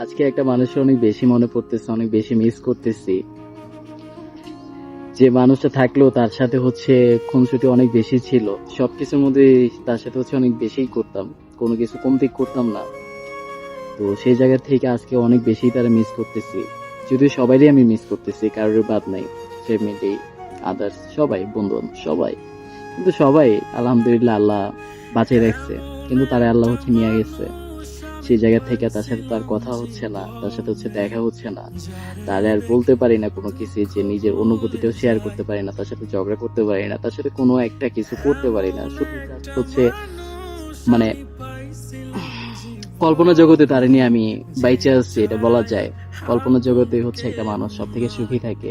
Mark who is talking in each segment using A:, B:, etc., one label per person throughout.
A: আজকে একটা মানুষের অনেক বেশি মনে পড়তেছে, অনেক বেশি মিস করতেছি। যে মানুষটা থাকলেও তার সাথে খুনসুটি অনেক বেশি ছিল। সবকিছুর মধ্যে তার সাথে অনেক বেশিই করতাম, কোনো কিছু কমতি করতাম না। তো সেই জায়গা থেকে আজকে অনেক বেশি তারা মিস করতেছি। যদিও সবারই আমি মিস করতেছি, কারোর বাদ নাই। ফ্যামিলি, আদার্স, সবাই, বন্ধু বান্ধব সবাই। কিন্তু সবাই আলহামদুলিল্লাহ আল্লাহ বাঁচিয়ে রাখছে, কিন্তু তারা আল্লাহ নিয়ে গেছে। সেই জায়গা থেকে তার সাথে তার কথা হচ্ছে না, তার সাথে দেখা হচ্ছে না। তার আর বলতে পারি না কোনো কিছু, যে নিজের অনুভূতিটাও শেয়ার করতে পারি না, তার সাথে ঝগড়া করতে পারি না, তার সাথে কোনো একটা কিছু করতে পারি না। শুধু just মানে কল্পনা জগতে তার নিয়ে আমি বাইচে আছি, এটা বলা যায়। কল্পনা জগতে একটা মানুষ সব থেকে সুখী থাকে।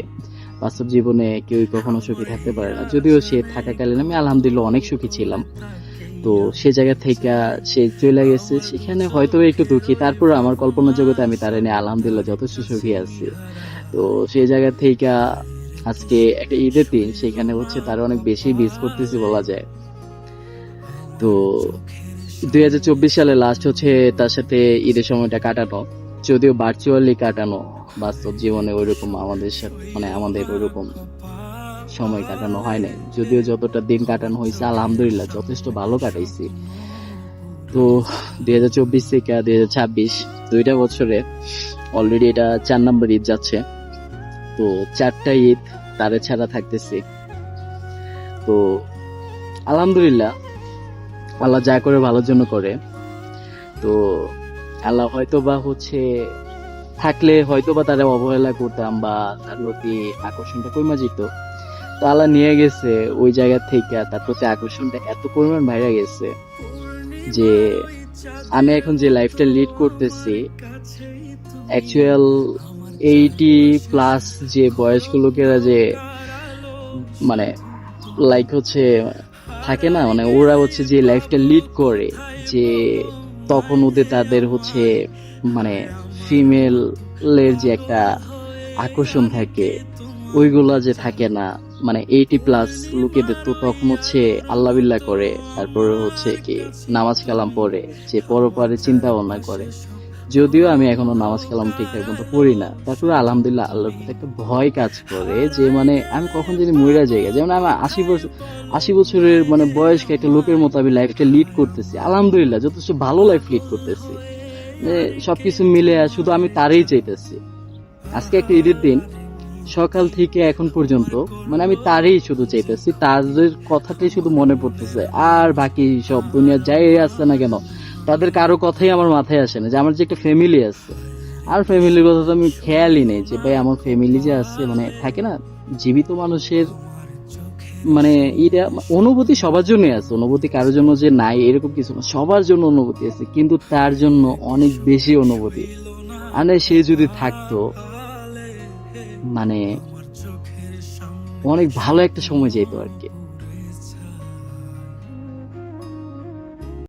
A: বাস্তব জীবনে কেউ কখনো সুখী থাকতে পারে না। যদিও সে থাকাকালীন আমি আলহামদুলিল্লাহ অনেক সুখী ছিলাম। তো সে জায়গা থেকে সে চলে গেছে, সেখানে হয়তো একটু দুঃখী। তারপর আমার কল্পনা জগতে আমি তার নিয়ে আলহামদুলিল্লাহ যথেষ্ট সুখী আছি। তো সেই জায়গা থেকে আজকে একটা ঈদের দিন, সেখানে তার অনেক বেশি মিস করতেছি বলা যায়। তো 2024 সালে লাস্ট তার সাথে ঈদের সময়টা কাটানো, যদিও ভার্চুয়ালি কাটানো। বাস্তব জীবনে ওইরকম আমাদের সাথে আমাদের ওইরকম সময় কাটানো হয় নাই। যদিও যতটা দিন কাটানো হয়েছে আলহামদুলিল্লাহ যথেষ্ট ভালো কাটাইছি। তো 2024 থেকে 2026 দুইটা বছরে অলরেডি এটা 4 নম্বর ঈদ যাচ্ছে। তো 4টা ঈদ তারে ছাড়া থাকতেছি। তো আলহামদুলিল্লাহ আল্লাহ যা করে ভালোর জন্য করে। তো আল্লাহ হয়তোবা থাকলে হয়তোবা তারা অবহেলা করতাম, বা তার প্রতি আকর্ষণটা কমে যেত। তো আল্লাহ নিয়ে গেছে ওই জায়গা থেকে, তার প্রতি আকর্ষণটা এত পরিমাণ বাইরে গেছে যে আমি এখন যে লাইফটা লিড করতেছি, অ্যাকচুয়াল 80+ যে বয়স্ক লোকেরা যে লাইক থাকে না, ওরা যে লাইফটা লিড করে, যে তখন ওদের তাদের ফিমেলের যে একটা আকর্ষণ থাকে, ওইগুলা যে থাকে না। 80+ লোকেদের তো তখন আল্লাহ বিল্লাহ করে, তারপরে কি নামাজ কালাম পড়ে, যে পরপারে চিন্তা ভাবনা করে। যদিও আমি এখনো নামাজ কালাম ঠিকঠাক মতো পড়ি না, তারপরে আলহামদুলিল্লাহ আল্লাহর প্রতি একটা ভয় কাজ করে, যে আমি কখন যদি মইরা যাই। যেমন আমি 80 বছরের বয়স্ক একটা লোকের মতো আমি লাইফটা লিড করতেছি, আলহামদুলিল্লাহ যথেষ্ট ভালো লাইফ লিড করতেছি। সবকিছু মিলে শুধু আমি তারই চাইতেছি। আজকে একটা ঈদের দিন, সকাল থেকে এখন পর্যন্ত আমি তারই শুধু চাইতেছি, তাদের কথাটাই শুধু মনে পড়তেছে। আর বাকি সব দুনিয়া যাই আসছে না কেন, তাদের কারো কথাই আমার মাথায় আসে না। যে আমার যে একটা ফ্যামিলি আছে, আর ফ্যামিলির কথা তো আমি খেয়ালই নেই, যে ভাই আমার ফ্যামিলি যে আছে। থাকে না, জীবিত মানুষের এটা অনুভূতি সবার জন্য আছে। অনুভূতি কারোর জন্য যে নাই এরকম কিছু না, সবার জন্য অনুভূতি আছে, কিন্তু তার জন্য অনেক বেশি অনুভূতি। সে যদি থাকতো, অনেক ভালো একটা সময় যেত আর কি।